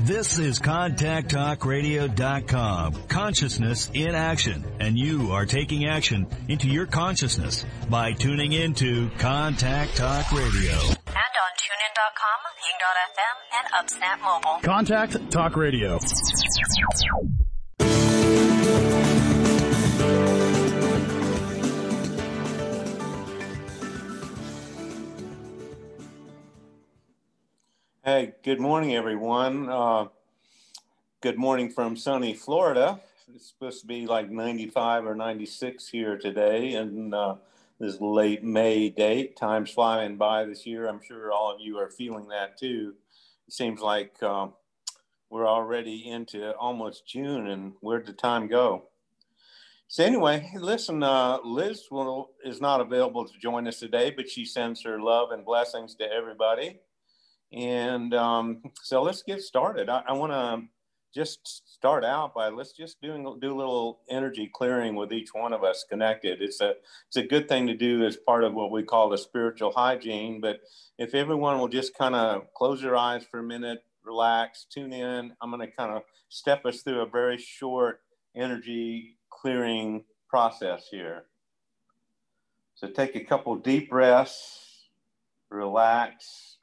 This is ContactTalkRadio.com, consciousness in action, and you are taking action into your consciousness by tuning into Contact Talk Radio. And on TuneIn.com, Ping.fm, and UpSnap Mobile. Contact Talk Radio. Hey, good morning, everyone. Good morning from sunny Florida. It's supposed to be like 95 or 96 here today, and this late May date. Time's flying by this year. I'm sure all of you are feeling that too. It seems like we're already into almost June, and where'd the time go? So anyway, listen, Liz is not available to join us today, but she sends her love and blessings to everybody. And so let's get started. I want to just start out by let's just do a little energy clearing with each one of us connected. It's a good thing to do as part of what we call the spiritual hygiene. But if everyone will just kind of close their eyes for a minute, relax, tune in. I'm going to kind of step us through a very short energy clearing process here. So take a couple deep breaths, relax.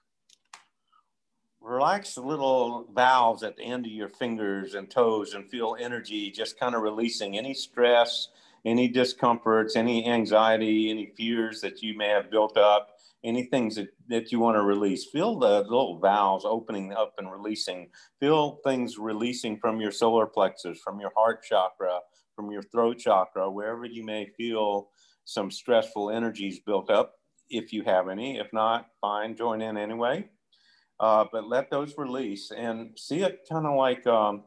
Relax the little valves at the end of your fingers and toes and feel energy just kind of releasing any stress, any discomforts, any anxiety, any fears that you may have built up, any things that you want to release. Feel the little valves opening up and releasing. Feel things releasing from your solar plexus, from your heart chakra, from your throat chakra, wherever you may feel some stressful energies built up, if you have any. If not, fine, join in anyway. But let those release and see it kind of like on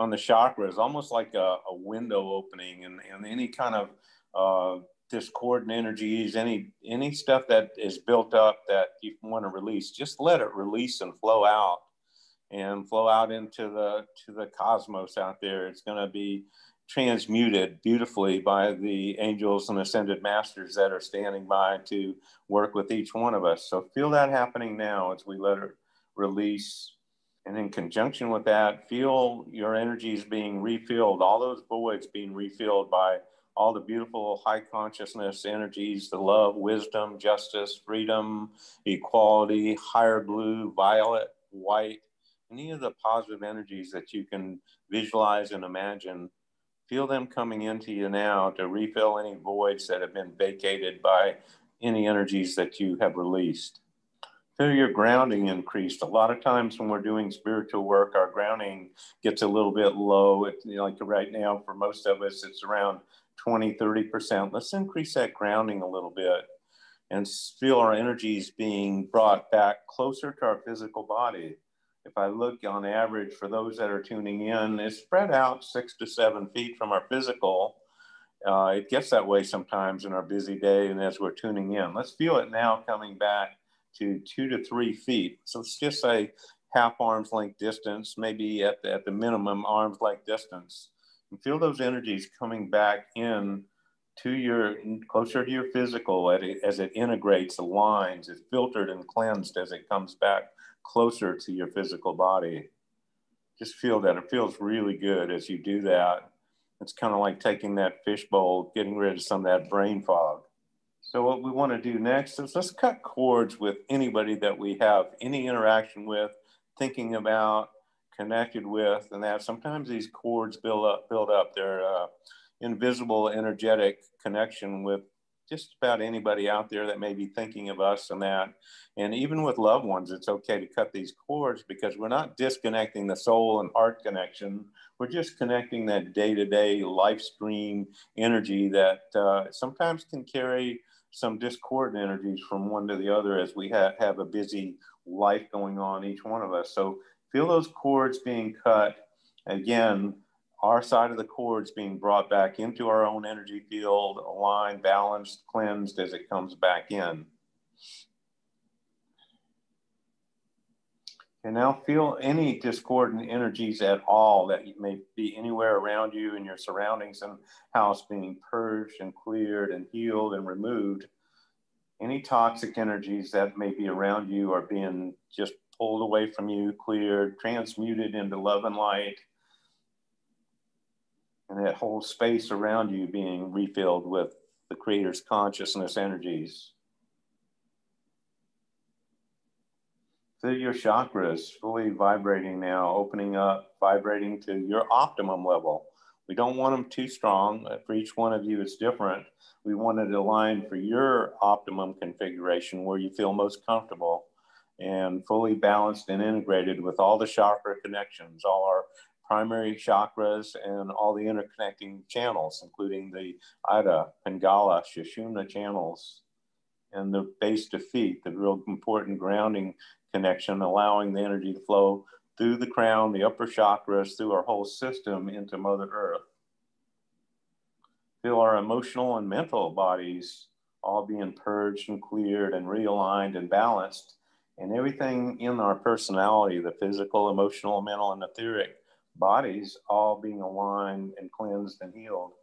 the chakras, almost like a window opening, and any kind of discordant energies, any stuff that is built up that you want to release, just let it release and flow out into the cosmos out there. It's going to be transmuted beautifully by the angels and ascended masters that are standing by to work with each one of us. So feel that happening now as we let it release, and in conjunction with that, feel your energies being refilled, all those voids being refilled by all the beautiful high consciousness energies, the love, wisdom, justice, freedom, equality, higher blue, violet, white, any of the positive energies that you can visualize and imagine. Feel them coming into you now to refill any voids that have been vacated by any energies that you have released. Feel your grounding increased. A lot of times when we're doing spiritual work, our grounding gets a little bit low. Like right now, for most of us, it's around 20, 30%. Let's increase that grounding a little bit and feel our energies being brought back closer to our physical body. If I look on average for those that are tuning in, it's spread out 6 to 7 feet from our physical. It gets that way sometimes in our busy day and as we're tuning in. Let's feel it now coming back to 2 to 3 feet. So let's just say half arm's length distance, maybe at the minimum arm's length distance. And feel those energies coming back in to closer to your physical as it integrates, aligns, is filtered and cleansed as it comes back closer to your physical body. Just feel that. It feels really good as you do that. It's kind of like taking that fishbowl, getting rid of some of that brain fog. So what we want to do next is let's cut cords with anybody that we have any interaction with, thinking about, connected with, and that sometimes these cords build up. They're invisible, energetic connection with just about anybody out there that may be thinking of us and that. And even with loved ones, it's okay to cut these cords because we're not disconnecting the soul and heart connection. We're just connecting that day-to-day life stream energy that sometimes can carry some discordant energies from one to the other as we have a busy life going on, each one of us. So feel those cords being cut. Again, our side of the cords being brought back into our own energy field, aligned, balanced, cleansed as it comes back in. And now feel any discordant energies at all that may be anywhere around you in your surroundings and house being purged and cleared and healed and removed. Any toxic energies that may be around you are being just pulled away from you, cleared, transmuted into love and light. And that whole space around you being refilled with the Creator's consciousness energies. Feel your chakras fully vibrating now, opening up, vibrating to your optimum level. We don't want them too strong. For each one of you, it's different. We want it aligned for your optimum configuration where you feel most comfortable and fully balanced and integrated with all the chakra connections, all our primary chakras and all the interconnecting channels, including the Ida, Pingala, Sushumna channels, and the base to feet, the real important grounding connection, allowing the energy to flow through the crown, the upper chakras, through our whole system into Mother Earth. Feel our emotional and mental bodies all being purged and cleared and realigned and balanced, and everything in our personality, the physical, emotional, mental, and etheric bodies all being aligned and cleansed and healed.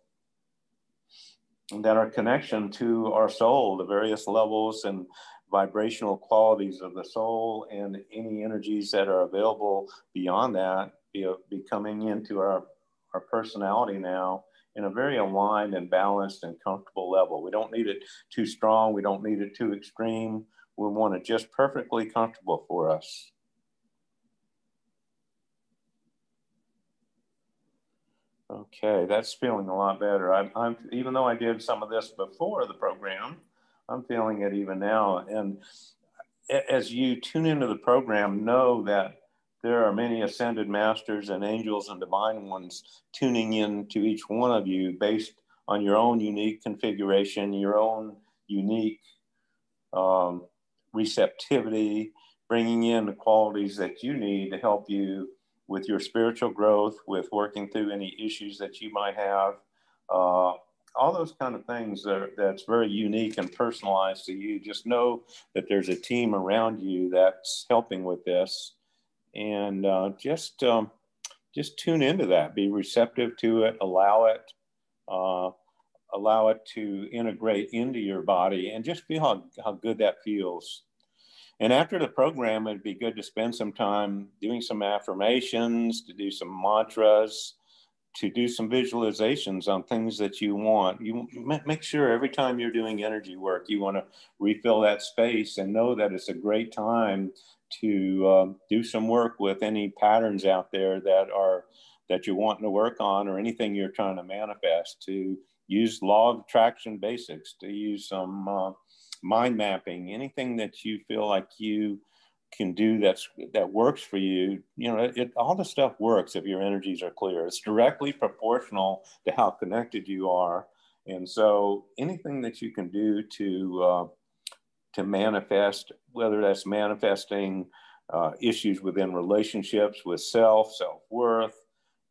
And that our connection to our soul, the various levels and vibrational qualities of the soul and any energies that are available beyond that be coming into our personality now in a very aligned and balanced and comfortable level. We don't need it too strong. We don't need it too extreme. We want it just perfectly comfortable for us. Okay, that's feeling a lot better. I'm even though I did some of this before the program, I'm feeling it even now. And as you tune into the program, know that there are many ascended masters and angels and divine ones tuning in to each one of you based on your own unique configuration, your own unique receptivity, bringing in the qualities that you need to help you with your spiritual growth, with working through any issues that you might have, all those kind of things that's very unique and personalized to you. Just know that there's a team around you that's helping with this, and just tune into that. Be receptive to it. Allow it to integrate into your body, and just feel how good that feels. And after the program, it'd be good to spend some time doing some affirmations, to do some mantras, to do some visualizations on things that you want. You make sure every time you're doing energy work, you want to refill that space, and know that it's a great time to do some work with any patterns out there that you're wanting to work on, or anything you're trying to manifest. To use law of attraction basics, to use some mind mapping, anything that you feel like you can do that works for you. You know, all the stuff works if your energies are clear. It's directly proportional to how connected you are. And so anything that you can do to manifest, whether that's manifesting issues within relationships with self-worth,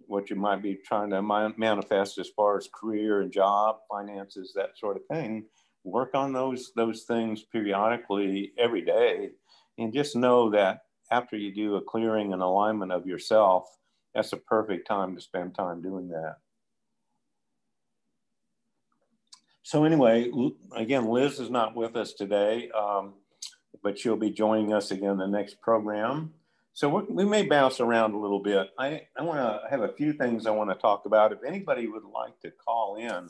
what you might be trying to manifest as far as career and job, finances, that sort of thing. Work on those things periodically every day, and just know that after you do a clearing and alignment of yourself, that's a perfect time to spend time doing that. So anyway, again, Liz is not with us today, but she'll be joining us again in the next program. So we may bounce around a little bit. I want to have a few things I want to talk about. If anybody would like to call in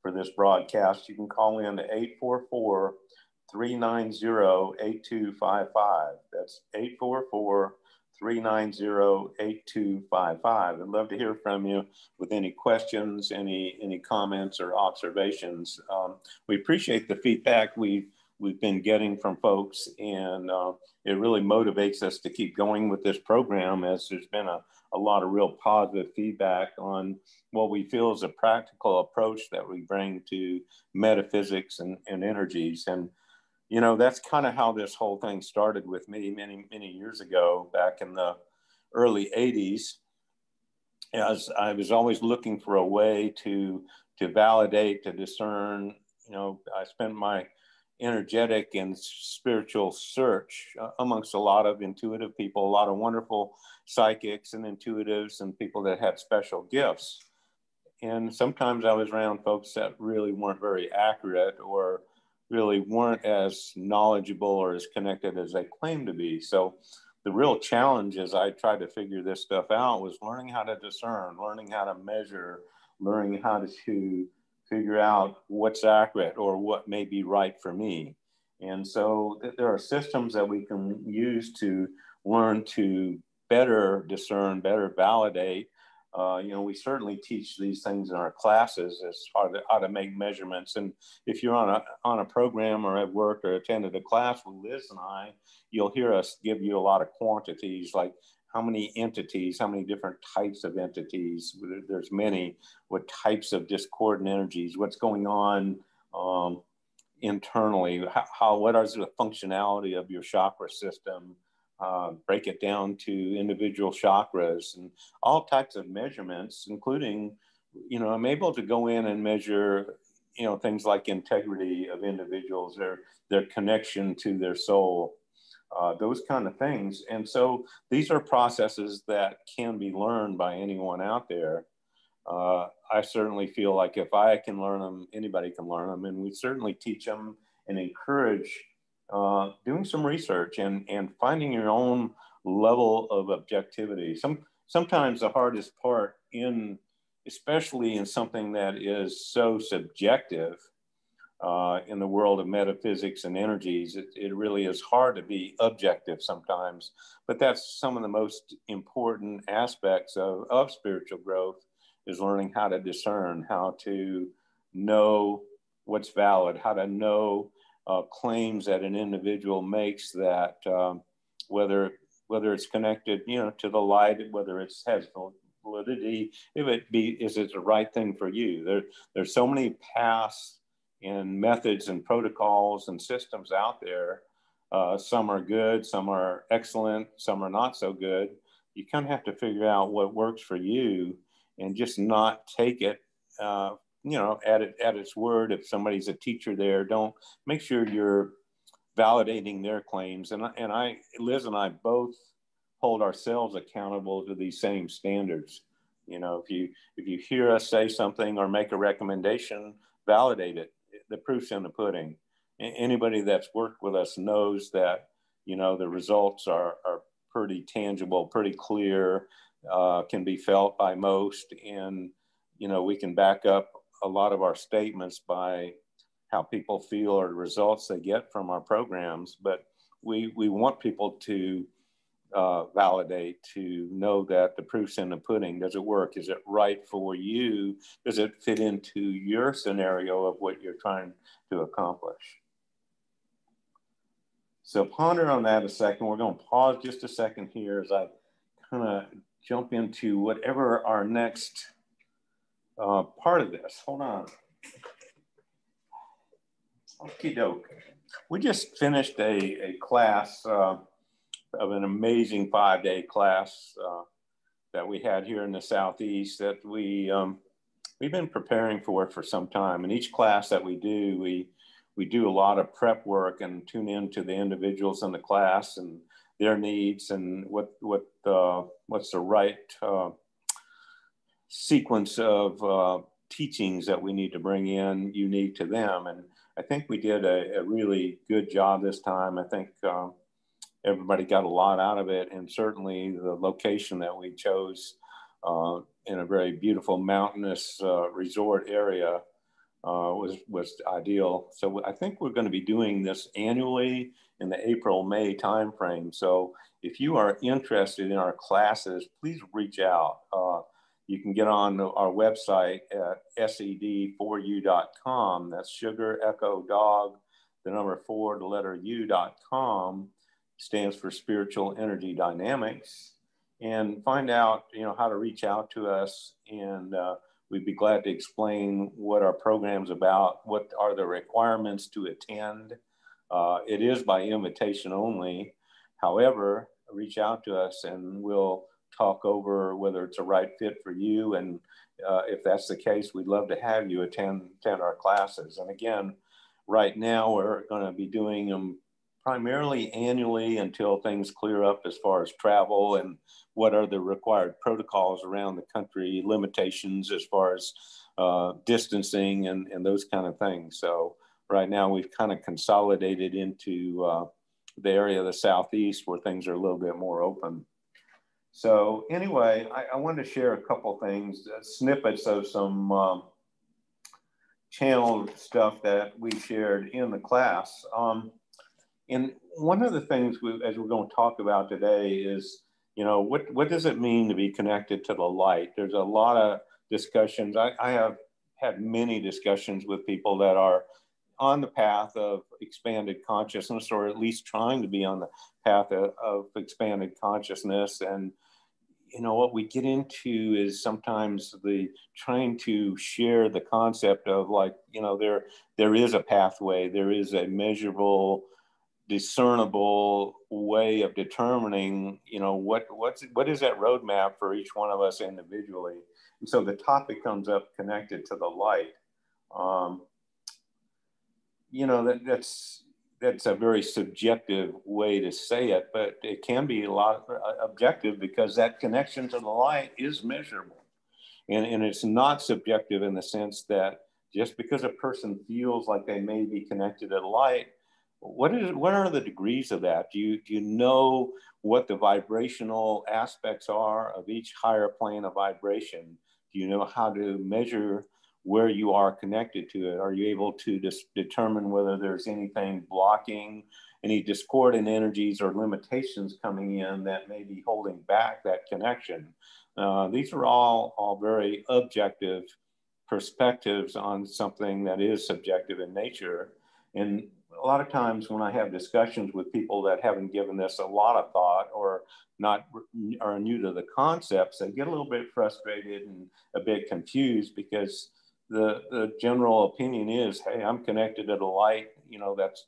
for this broadcast, you can call in to 844-390-8255. That's 844-390-8255. I'd love to hear from you with any questions, any comments or observations. We appreciate the feedback we've been getting from folks, and it really motivates us to keep going with this program, as there's been a lot of real positive feedback on what we feel is a practical approach that we bring to metaphysics and energies. And, you know, that's kind of how this whole thing started with me many years ago, back in the early 80s, as I was always looking for a way to validate, to discern. You know, I spent my energetic and spiritual search amongst a lot of intuitive people, a lot of wonderful psychics and intuitives and people that had special gifts. And sometimes I was around folks that really weren't very accurate, or really weren't as knowledgeable or as connected as they claimed to be. So the real challenge as I tried to figure this stuff out was learning how to discern, learning how to measure, learning how to figure out what's accurate or what may be right for me. And so there are systems that we can use to learn to better discern, better validate. We certainly teach these things in our classes as how to make measurements. And if you're on a program or at work or attended a class with Liz and I, you'll hear us give you a lot of quantities, like how many entities, how many different types of entities. There's many. What types of discordant energies? What's going on internally? What is the functionality of your chakra system? Break it down to individual chakras and all types of measurements, including, I'm able to go in and measure, things like integrity of individuals, their connection to their soul, those kind of things. And so these are processes that can be learned by anyone out there. I certainly feel like if I can learn them, anybody can learn them. And we certainly teach them and encourage doing some research and finding your own level of objectivity. Sometimes the hardest part especially in something that is so subjective in the world of metaphysics and energies, it really is hard to be objective sometimes. But that's some of the most important aspects of spiritual growth, is learning how to discern, how to know what's valid, how to know claims that an individual makes, that whether it's connected, to the light, whether it has validity, is it the right thing for you? There's so many paths and methods and protocols and systems out there. Some are good, some are excellent, some are not so good. You kind of have to figure out what works for you and just not take it at its word. If somebody's a teacher there, don't make sure you're validating their claims. And Liz and I both hold ourselves accountable to these same standards. If you hear us say something or make a recommendation, validate it. The proof's in the pudding. Anybody that's worked with us knows that, the results are pretty tangible, pretty clear, can be felt by most. And, we can back up a lot of our statements by how people feel or the results they get from our programs. But we want people to validate, to know that the proof's in the pudding. Does it work? Is it right for you? Does it fit into your scenario of what you're trying to accomplish? So ponder on that a second. We're going to pause just a second here as I kind of jump into whatever our next part of this. Hold on. Okie doke. We just finished a class of an amazing 5-day class that we had here in the Southeast that we've been preparing for some time. And each class that we do, we do a lot of prep work and tune into the individuals in the class and their needs and what's the right sequence of teachings that we need to bring in unique to them. And I think we did a really good job this time. I think everybody got a lot out of it. And certainly the location that we chose in a very beautiful mountainous resort area was ideal. So I think we're going to be doing this annually in the April-May timeframe. So if you are interested in our classes, please reach out. You can get on our website at sed4u.com. That's sugar, echo, dog, the number 4, the letter u.com. Stands for Spiritual Energy Dynamics. And find out, how to reach out to us. And we'd be glad to explain what our program's about, what are the requirements to attend. It is by invitation only. However, reach out to us and we'll talk over whether it's a right fit for you. And if that's the case, we'd love to have you attend our classes. And again, right now we're going to be doing them primarily annually until things clear up as far as travel and what are the required protocols around the country, limitations as far as distancing and those kind of things. So right now we've kind of consolidated into the area of the Southeast where things are a little bit more open. So anyway, I wanted to share a couple things, snippets of some channeled stuff that we shared in the class. And one of the things as we're going to talk about today is, what does it mean to be connected to the light? There's a lot of discussions. I have had many discussions with people that are on the path of expanded consciousness, or at least trying to be on the path of expanded consciousness. And what we get into is sometimes the trying to share the concept of there is a pathway, there is a measurable, discernible way of determining, what is that roadmap for each one of us individually. And so the topic comes up connected to the light. That's a very subjective way to say it, but it can be a lot objective, because that connection to the light is measurable. And it's not subjective in the sense that just because a person feels like they may be connected to the light, what are the degrees of that? Do you know what the vibrational aspects are of each higher plane of vibration? Do you know how to measure where you are connected to it? Are you able to determine whether there's anything blocking, any discordant energies or limitations coming in that may be holding back that connection? These are all very objective perspectives on something that is subjective in nature. And a lot of times when I have discussions with people that haven't given this a lot of thought, or are new to the concepts, they get a little bit frustrated and a bit confused, because the general opinion is, hey, I'm connected to the light.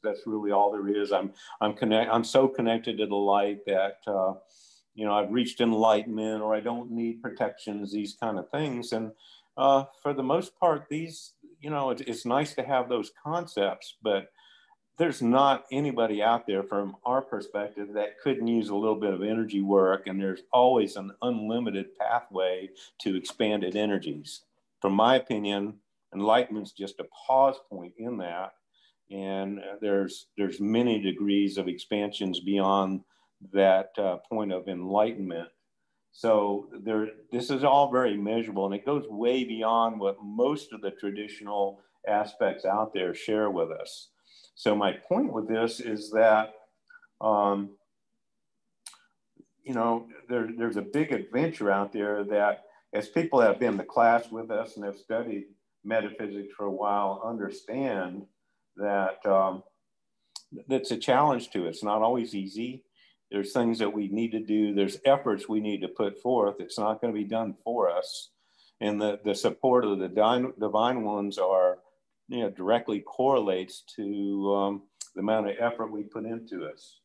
That's really all there is. I'm so connected to the light that I've reached enlightenment, or I don't need protections, these kind of things. And for the most part, these, it's nice to have those concepts, but there's not anybody out there from our perspective that couldn't use a little bit of energy work. And there's always an unlimited pathway to expanded energies. From my opinion, enlightenment's just a pause point in that. And there's many degrees of expansions beyond that point of enlightenment. So this is all very measurable, and it goes way beyond what most of the traditional aspects out there share with us. So my point with this is that, there's a big adventure out there that, as people that have been to class with us and have studied metaphysics for a while, understand that that's a challenge to it. It's not always easy. There's things that we need to do. There's efforts we need to put forth. It's not going to be done for us. And the support of the divine ones directly correlates to the amount of effort we put into us.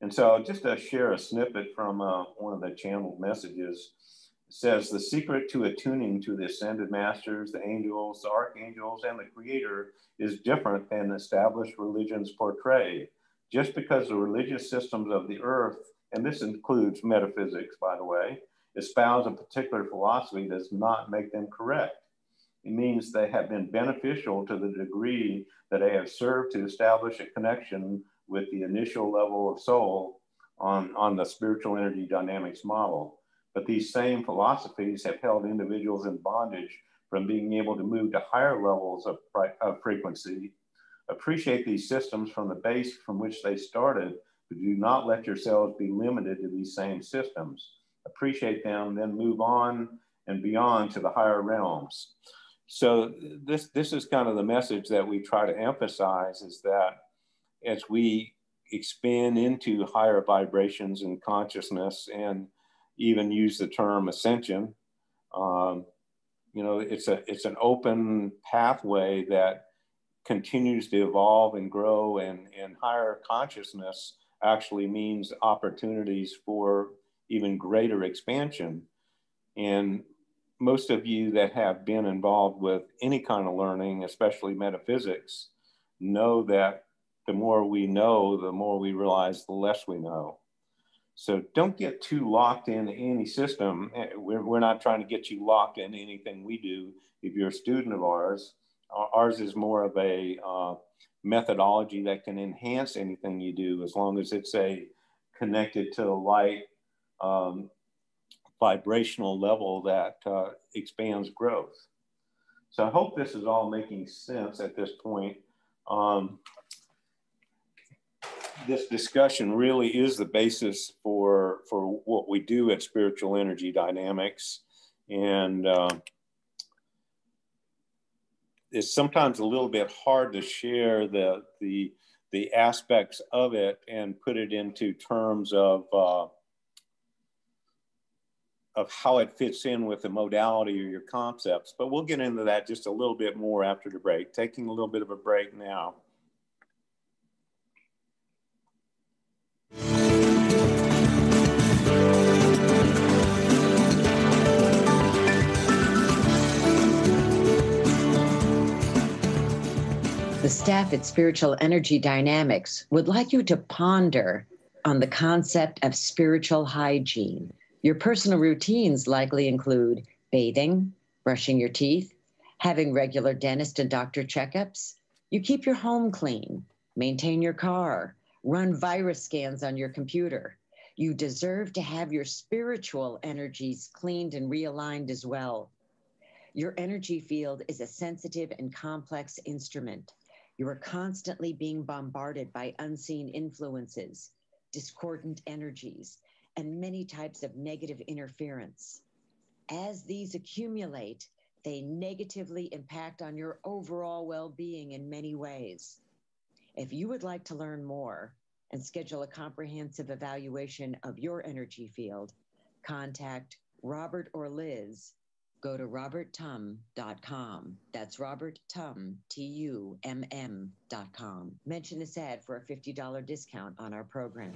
And so just to share a snippet from one of the channeled messages, it says, the secret to attuning to the ascended masters, the angels, the archangels, and the creator is different than established religions portray. Just because the religious systems of the earth, and this includes metaphysics, by the way, espouse a particular philosophy does not make them correct. It means they have been beneficial to the degree that they have served to establish a connection with the initial level of soul on the spiritual energy dynamics model. But these same philosophies have held individuals in bondage from being able to move to higher levels of frequency. Appreciate these systems from the base from which they started, but do not let yourselves be limited to these same systems. Appreciate them, then move on and beyond to the higher realms. So this is kind of the message that we try to emphasize, is that as we expand into higher vibrations and consciousness, and even use the term ascension, it's an open pathway that continues to evolve and grow, and higher consciousness actually means opportunities for even greater expansion. And most of you that have been involved with any kind of learning, especially metaphysics, know that the more we know, the more we realize the less we know. So don't get too locked into any system. We're not trying to get you locked into anything we do. If you're a student of ours, ours is more of a methodology that can enhance anything you do, as long as it's connected to a light vibrational level that expands growth. So I hope this is all making sense at this point. This discussion really is the basis for what we do at Spiritual Energy Dynamics. And it's sometimes a little bit hard to share the aspects of it and put it into terms of how it fits in with the modality or your concepts. But we'll get into that just a little bit more after the break. Taking a little bit of a break now. The staff at Spiritual Energy Dynamics would like you to ponder on the concept of spiritual hygiene. Your personal routines likely include bathing, brushing your teeth, having regular dentist and doctor checkups. You keep your home clean, maintain your car, run virus scans on your computer. You deserve to have your spiritual energies cleaned and realigned as well. Your energy field is a sensitive and complex instrument. You are constantly being bombarded by unseen influences, discordant energies, and many types of negative interference. As these accumulate, they negatively impact on your overall well-being in many ways. If you would like to learn more and schedule a comprehensive evaluation of your energy field, contact Robert or Liz. Go to roberttumm.com. That's Robert Tumm, Tumm.com. Mention this ad for a $50 discount on our program.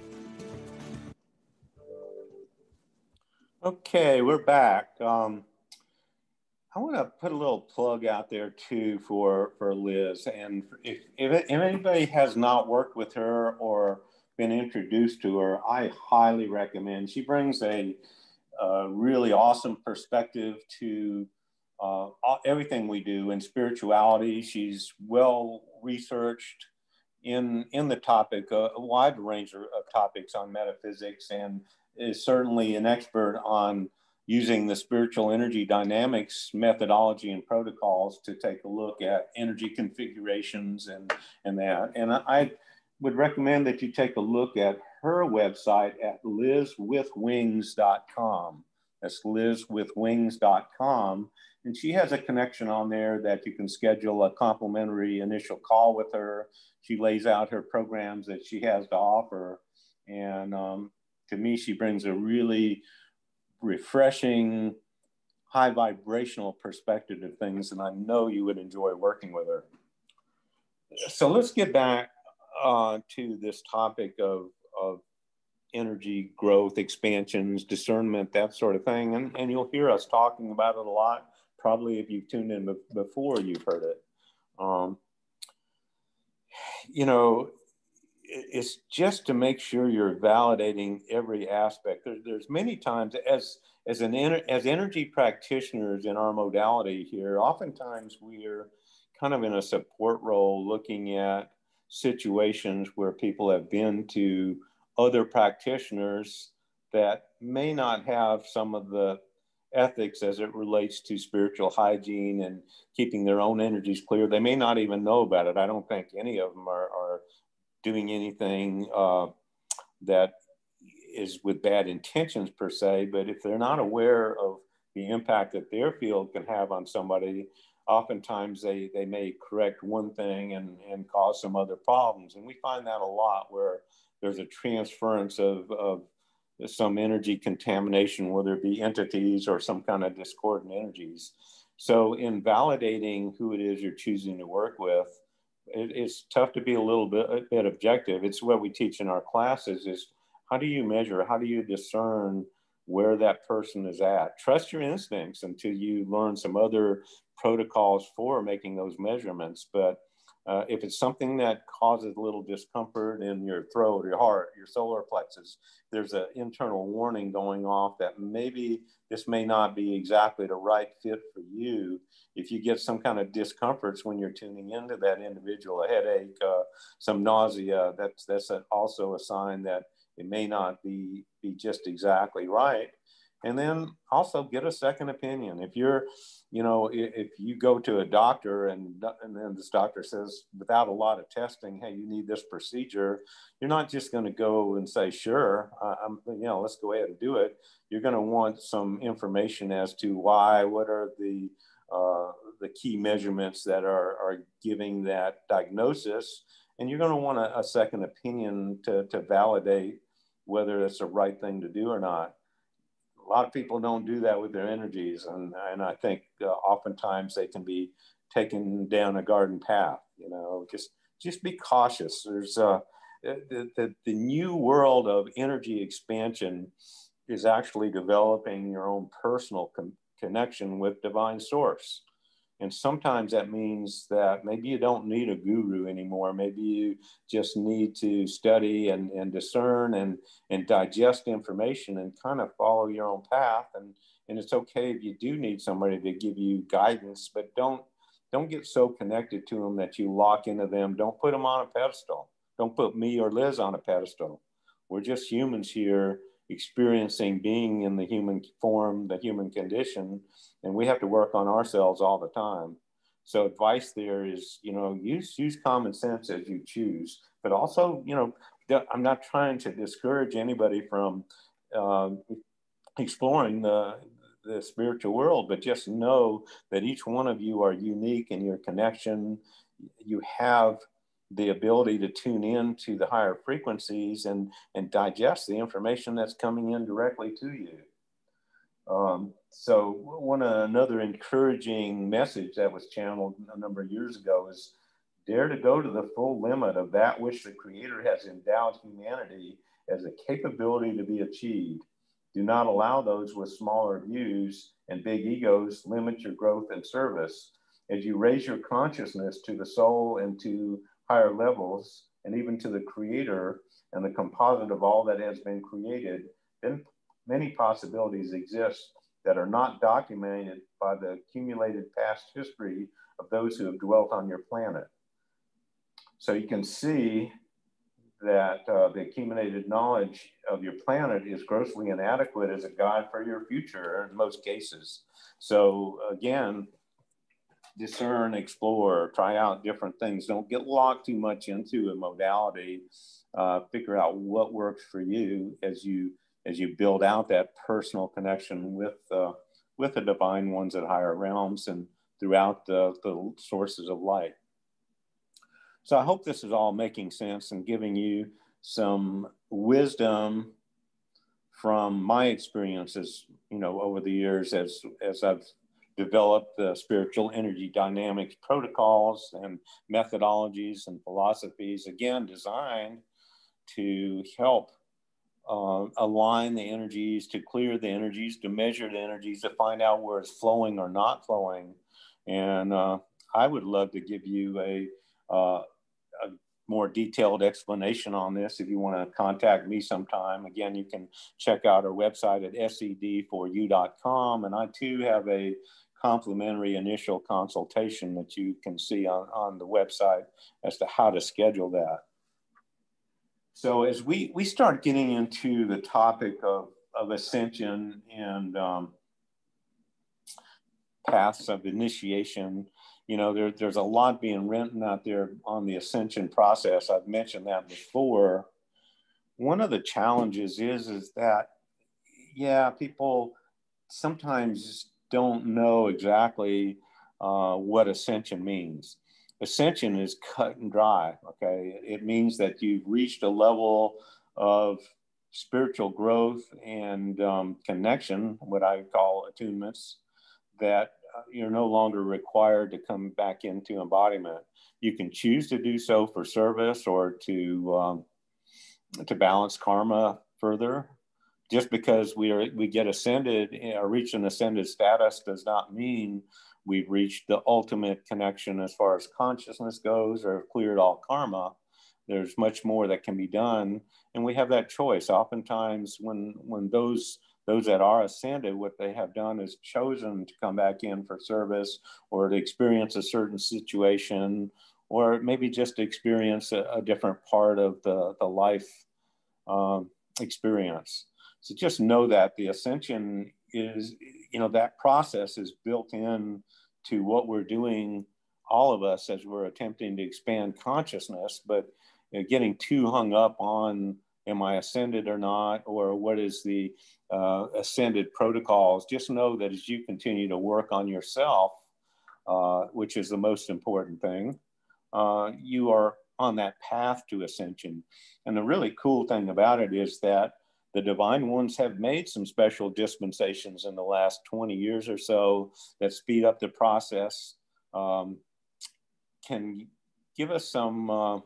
Okay, we're back. I want to put a little plug out there too for Liz. And if anybody has not worked with her or been introduced to her, I highly recommend. She brings a really awesome perspective to everything we do in spirituality. She's well researched in the topic, a wide range of topics on metaphysics, and is certainly an expert on using the spiritual energy dynamics methodology and protocols to take a look at energy configurations and that. And I would recommend that you take a look at her website at lizwithwings.com. That's lizwithwings.com. And she has a connection on there that you can schedule a complimentary initial call with her. She lays out her programs that she has to offer. And to me, she brings a really refreshing, high vibrational perspective of things. And I know you would enjoy working with her. So let's get back to this topic of energy growth, expansions, discernment, that sort of thing. And you'll hear us talking about it a lot. Probably if you've tuned in before, you've heard it. You know, it's just to make sure you're validating every aspect. There's many times as energy practitioners in our modality here, oftentimes we're kind of in a support role looking at situations where people have been to other practitioners that may not have some of the ethics as it relates to spiritual hygiene and keeping their own energies clear. They may not even know about it. I don't think any of them are doing anything that is with bad intentions per se, but if they're not aware of the impact that their field can have on somebody, oftentimes they may correct one thing and cause some other problems. And we find that a lot where there's a transference of some energy contamination, whether it be entities or some kind of discordant energies. So in validating who it is you're choosing to work with, it's tough to be a little bit objective. It's what we teach in our classes is how do you measure, how do you discern where that person is at? Trust your instincts until you learn some other protocols for making those measurements. But If it's something that causes a little discomfort in your throat, your heart, your solar plexus, there's an internal warning going off that maybe this may not be exactly the right fit for you. If you get some kind of discomforts when you're tuning into that individual, a headache, some nausea, that's also a sign that it may not be just exactly right. And then also get a second opinion. If you're, if you go to a doctor and then this doctor says, without a lot of testing, hey, you need this procedure, you're not just going to go and say, sure, let's go ahead and do it. You're going to want some information as to why, what are the key measurements that are giving that diagnosis. And you're going to want a second opinion to validate whether it's the right thing to do or not. A lot of people don't do that with their energies. And I think oftentimes they can be taken down a garden path, just be cautious. There's the new world of energy expansion is actually developing your own personal connection with divine source. And sometimes that means that maybe you don't need a guru anymore. Maybe you just need to study and discern and digest information and kind of follow your own path. And it's okay if you do need somebody to give you guidance, but don't get so connected to them that you lock into them. Don't put them on a pedestal. Don't put me or Liz on a pedestal. We're just humans here experiencing being in the human form, the human condition, and we have to work on ourselves all the time. So advice there is, use common sense as you choose, but also, I'm not trying to discourage anybody from exploring the spiritual world, but just know that each one of you are unique in your connection. You have the ability to tune in to the higher frequencies and digest the information that's coming in directly to you. So another encouraging message that was channeled a number of years ago is dare to go to the full limit of that which the Creator has endowed humanity as a capability to be achieved. Do not allow those with smaller views and big egos limit your growth and service. As you raise your consciousness to the soul and to higher levels, and even to the Creator and the composite of all that has been created, then many possibilities exist that are not documented by the accumulated past history of those who have dwelt on your planet. So you can see that the accumulated knowledge of your planet is grossly inadequate as a guide for your future in most cases. So again, discern, explore, try out different things. Don't get locked too much into a modality. Figure out what works for you as you build out that personal connection with the divine ones at higher realms and throughout the sources of light. So I hope this is all making sense and giving you some wisdom from my experiences, over the years as I've developed the spiritual energy dynamics protocols and methodologies and philosophies, again, designed to help align the energies, to clear the energies, to measure the energies, to find out where it's flowing or not flowing. And I would love to give you a more detailed explanation on this if you want to contact me sometime. Again, you can check out our website at sedforyou.com. And I too have a complimentary initial consultation that you can see on the website as to how to schedule that. So as we start getting into the topic of ascension and paths of initiation, there's a lot being written out there on the ascension process. I've mentioned that before. One of the challenges is that, people sometimes don't know exactly what ascension means. Ascension is cut and dry, okay? It means that you've reached a level of spiritual growth and connection, what I call attunements, that you're no longer required to come back into embodiment. You can choose to do so for service or to balance karma further. Just because we get ascended or reach an ascended status does not mean we've reached the ultimate connection as far as consciousness goes, or cleared all karma. There's much more that can be done, and we have that choice. Oftentimes, when those that are ascended, what they have done is chosen to come back in for service, or to experience a certain situation, or maybe just to experience a different part of the life experience. So just know that the ascension is, that process is built in to what we're doing, all of us, as we're attempting to expand consciousness. But getting too hung up on, am I ascended or not, or what is the ascended protocols, just know that as you continue to work on yourself, which is the most important thing, you are on that path to ascension. And the really cool thing about it is that the divine ones have made some special dispensations in the last 20 years or so that speed up the process, can give us some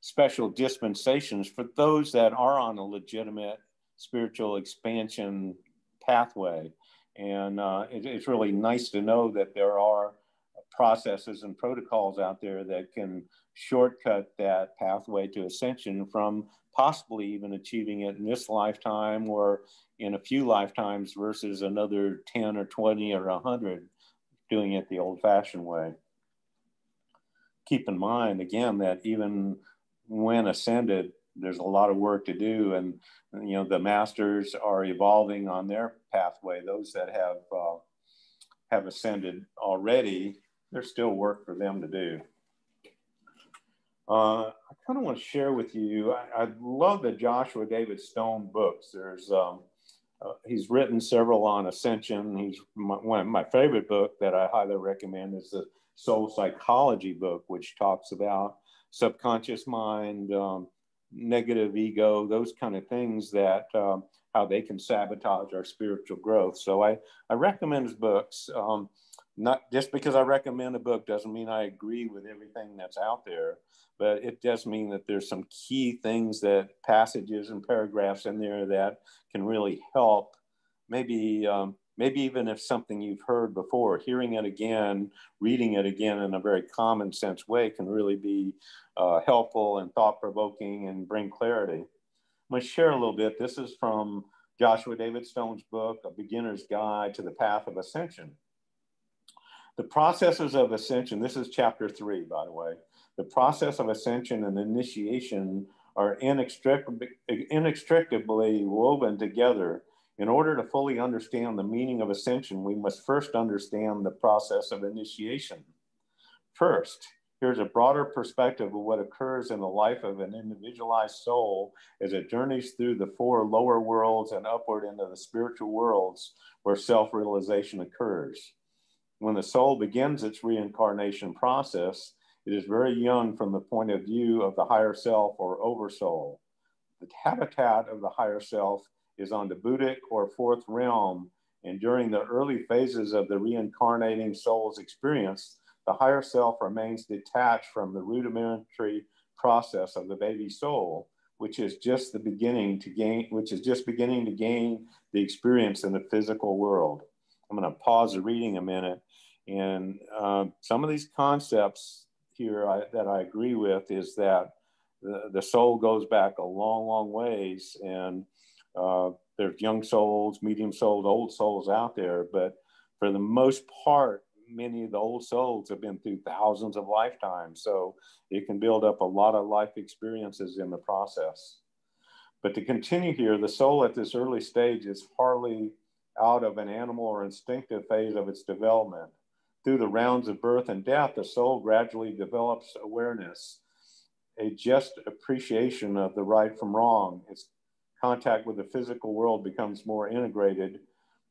special dispensations for those that are on a legitimate spiritual expansion pathway. And it's really nice to know that there are processes and protocols out there that can shortcut that pathway to ascension, from possibly even achieving it in this lifetime or in a few lifetimes versus another 10 or 20 or 100 doing it the old-fashioned way. Keep in mind, again, that even when ascended, there's a lot of work to do, and the masters are evolving on their pathway. Those that have ascended already, there's still work for them to do. I kind of want to share with you, I love the Joshua David Stone books. There's he's written several on Ascension. He's one of my favorite book that I highly recommend is the Soul Psychology book, which talks about subconscious mind, negative ego, those kind of things that how they can sabotage our spiritual growth. So I recommend his books. Not just because I recommend a book doesn't mean I agree with everything that's out there, but it does mean that there's some key things, that passages and paragraphs in there that can really help. Maybe even if something you've heard before, hearing it again, reading it again in a very common sense way can really be helpful and thought-provoking and bring clarity. I'm going to share a little bit. This is from Joshua David Stone's book, A Beginner's Guide to the Path of Ascension. The processes of ascension, this is chapter 3, by the way. The process of ascension and initiation are inextricably woven together. In order to fully understand the meaning of ascension, we must first understand the process of initiation. First, here's a broader perspective of what occurs in the life of an individualized soul as it journeys through the 4 lower worlds and upward into the spiritual worlds where self-realization occurs. When the soul begins its reincarnation process, it is very young from the point of view of the higher self or oversoul. The habitat of the higher self is on the Buddhic or 4th realm, and during the early phases of the reincarnating soul's experience, the higher self remains detached from the rudimentary process of the baby soul, which is just beginning to gain the experience in the physical world. I'm going to pause the reading a minute. And some of these concepts here that I agree with is that the soul goes back a long, long ways. And there's young souls, medium souls, old souls out there. But for the most part, many of the old souls have been through thousands of lifetimes. So it can build up a lot of life experiences in the process. But to continue here, the soul at this early stage is hardly out of an animal or instinctive phase of its development. Through the rounds of birth and death, the soul gradually develops awareness, a just appreciation of the right from wrong. Its contact with the physical world becomes more integrated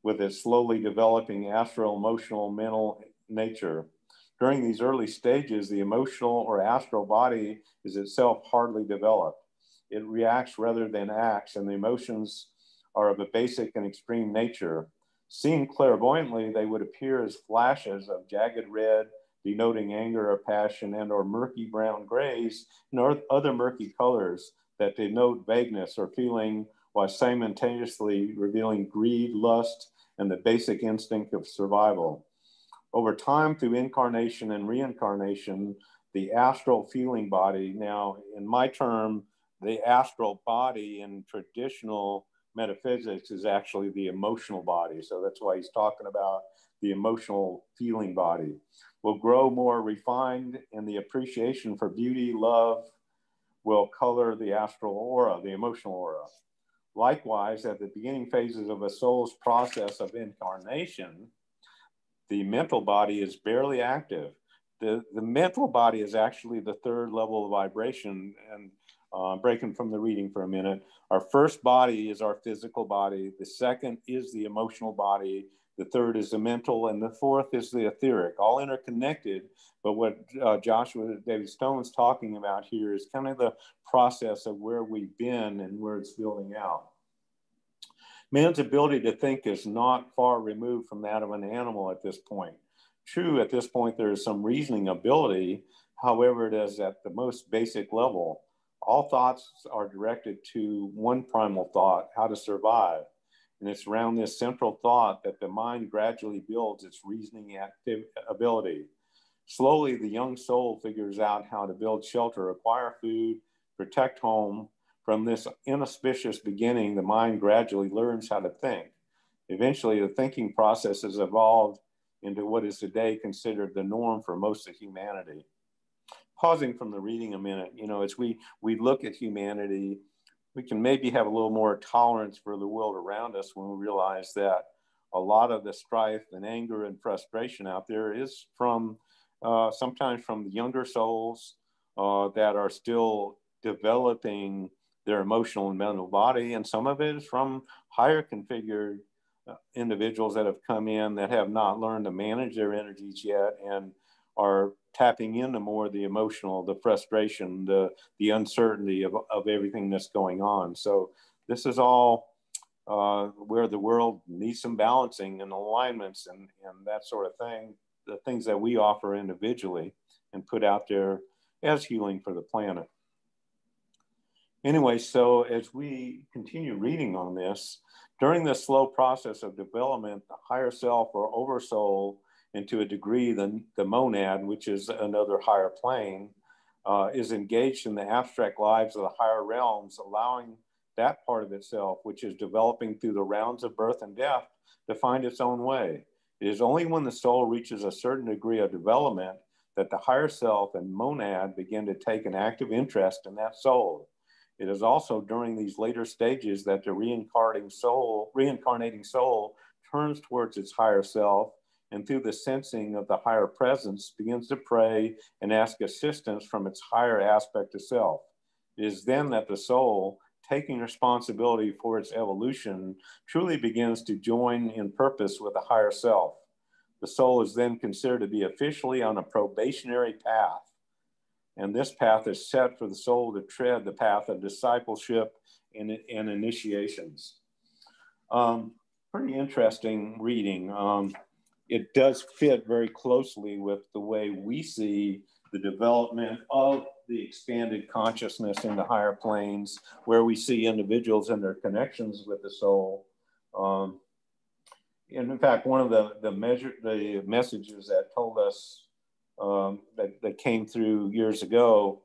with its slowly developing astral, emotional, mental nature. During these early stages, the emotional or astral body is itself hardly developed. It reacts rather than acts, and the emotions are of a basic and extreme nature. Seen clairvoyantly, they would appear as flashes of jagged red, denoting anger or passion, and or murky brown grays, and other murky colors that denote vagueness or feeling, while simultaneously revealing greed, lust, and the basic instinct of survival. Over time, through incarnation and reincarnation, the astral feeling body, now in my term, the astral body in traditional metaphysics is actually the emotional body. So that's why he's talking about the emotional feeling body, will grow more refined, and the appreciation for beauty, love, will color the astral aura, the emotional aura. Likewise, at the beginning phases of a soul's process of incarnation, the mental body is barely active. The mental body is actually the third level of vibration. And breaking from the reading for a minute, our first body is our physical body. The second is the emotional body. The third is the mental, and the fourth is the etheric, all interconnected. But what Joshua David Stone's talking about here is kind of the process of where we've been and where it's building out. Man's ability to think is not far removed from that of an animal at this point. True, at this point, there is some reasoning ability. However, it is at the most basic level. All thoughts are directed to one primal thought, how to survive. And it's around this central thought that the mind gradually builds its reasoning ability. Slowly, the young soul figures out how to build shelter, acquire food, protect home. From this inauspicious beginning, the mind gradually learns how to think. Eventually, the thinking process has evolved into what is today considered the norm for most of humanity. Pausing from the reading a minute, as we look at humanity, we can maybe have a little more tolerance for the world around us when we realize that a lot of the strife and anger and frustration out there is from sometimes from the younger souls that are still developing their emotional and mental body, and some of it is from higher configured individuals that have come in that have not learned to manage their energies yet and are tapping into more the emotional, the frustration, the uncertainty of everything that's going on. So this is all where the world needs some balancing and alignments and that sort of thing, the things that we offer individually and put out there as healing for the planet. Anyway, so as we continue reading on this, during the slow process of development, the higher self or oversoul, and to a degree, the monad, which is another higher plane, is engaged in the abstract lives of the higher realms, allowing that part of itself, which is developing through the rounds of birth and death, to find its own way. It is only when the soul reaches a certain degree of development that the higher self and monad begin to take an active interest in that soul. It is also during these later stages that the reincarnating soul turns towards its higher self, and through the sensing of the higher presence begins to pray and ask assistance from its higher aspect of self. It is then that the soul, taking responsibility for its evolution, truly begins to join in purpose with the higher self. The soul is then considered to be officially on a probationary path. And this path is set for the soul to tread the path of discipleship and initiations. Pretty interesting reading. It does fit very closely with the way we see the development of the expanded consciousness in the higher planes, where we see individuals and their connections with the soul. And in fact, one of the messages that told us that came through years ago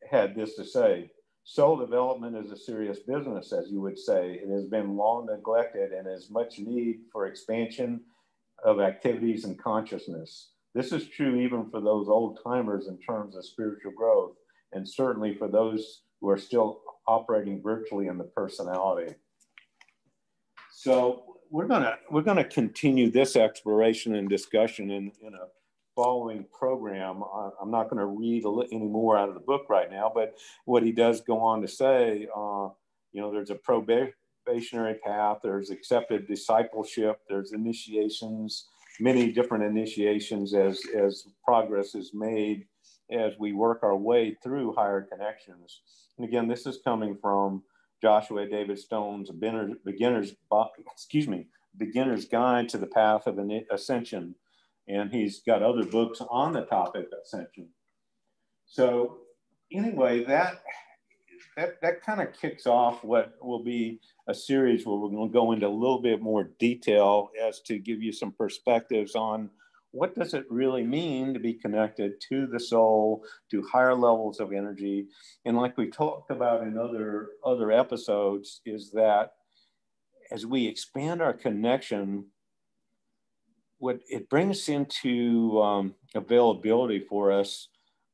had this to say: soul development is a serious business, as you would say. It has been long neglected and has much need for expansion of activities and consciousness. This is true even for those old timers in terms of spiritual growth, and certainly for those who are still operating virtually in the personality. So we're gonna continue this exploration and discussion in a following program. I'm not going to read any more out of the book right now, but what he does go on to say, there's a probationary path, there's accepted discipleship, there's initiations, many different initiations as progress is made as we work our way through higher connections. And again, this is coming from Joshua David Stone's Beginner's Guide to the Path of Ascension. And he's got other books on the topic of ascension. So anyway, that kind of kicks off what will be a series where we're going to go into a little bit more detail as to give you some perspectives on what does it really mean to be connected to the soul, to higher levels of energy? And like we talked about in other episodes, is that as we expand our connection, what it brings into availability for us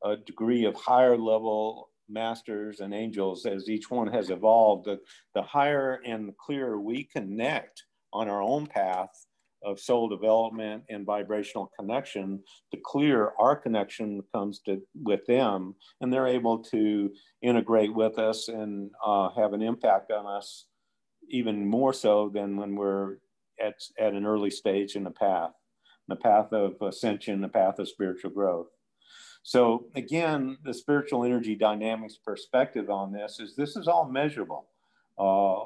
a degree of higher level masters and angels as each one has evolved. The higher and clearer we connect on our own path of soul development and vibrational connection, the clearer our connection comes with them, and they're able to integrate with us and have an impact on us even more so than when we're at an early stage in the path of ascension, the path of spiritual growth. So again, the spiritual energy dynamics perspective on this is all measurable.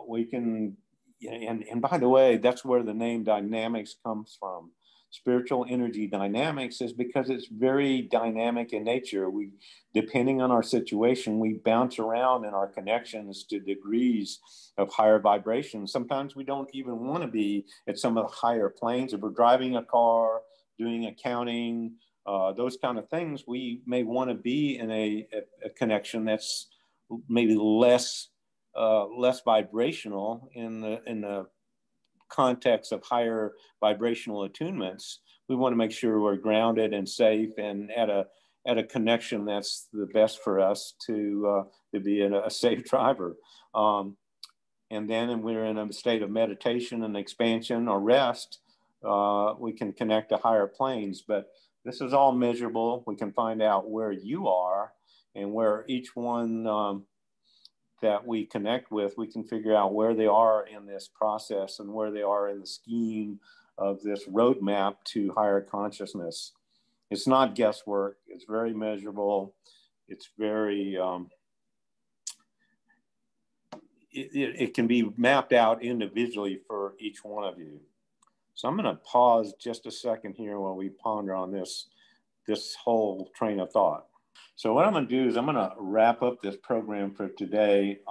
We can, and by the way, that's where the name dynamics comes from. Spiritual energy dynamics is because it's very dynamic in nature. We, depending on our situation, we bounce around in our connections to degrees of higher vibration. Sometimes we don't even want to be at some of the higher planes. If we're driving a car, doing accounting, those kind of things, we may want to be in a connection that's maybe less vibrational in the context of higher vibrational attunements. We want to make sure we're grounded and safe and at a connection that's the best for us to be a safe driver. And then when we're in a state of meditation and expansion or rest, we can connect to higher planes. But this is all measurable. We can find out where you are and where each one that we connect with, we can figure out where they are in this process and where they are in the scheme of this roadmap to higher consciousness. It's not guesswork. It's very measurable. It's very, it can be mapped out individually for each one of you. So I'm going to pause just a second here while we ponder on this whole train of thought. So what I'm going to do is I'm going to wrap up this program for today.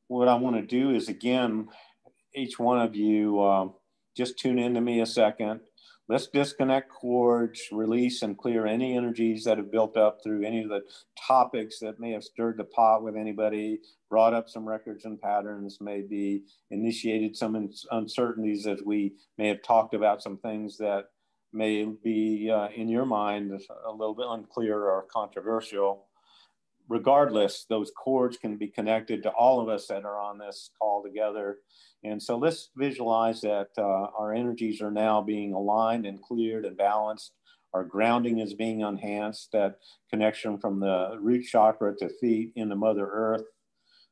What I want to do is, again, each one of you, just tune in to me a second. Let's disconnect cords, release and clear any energies that have built up through any of the topics that may have stirred the pot with anybody, brought up some records and patterns, maybe initiated some uncertainties as we may have talked about some things that may be in your mind a little bit unclear or controversial. Regardless, those cords can be connected to all of us that are on this call together. And so let's visualize that our energies are now being aligned and cleared and balanced. Our grounding is being enhanced, that connection from the root chakra to feet into Mother Earth.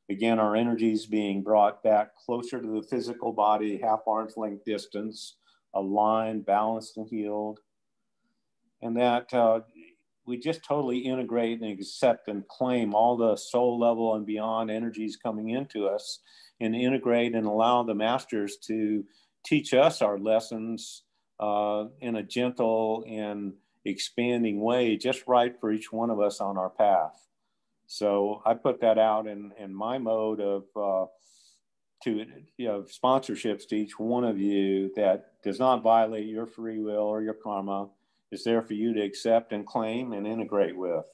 Again, our energies being brought back closer to the physical body, half arm's length distance, aligned, balanced, and healed. And that we just totally integrate and accept and claim all the soul level and beyond energies coming into us, and integrate and allow the masters to teach us our lessons in a gentle and expanding way, just right for each one of us on our path. So I put that out in my mode of sponsorships to each one of you that does not violate your free will or your karma. It's there for you to accept and claim and integrate with.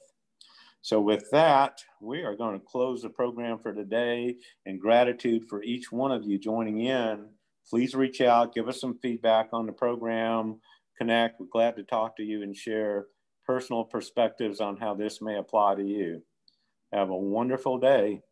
So with that, we are going to close the program for today. And gratitude for each one of you joining in. Please reach out, give us some feedback on the program, connect. We're glad to talk to you and share personal perspectives on how this may apply to you. Have a wonderful day.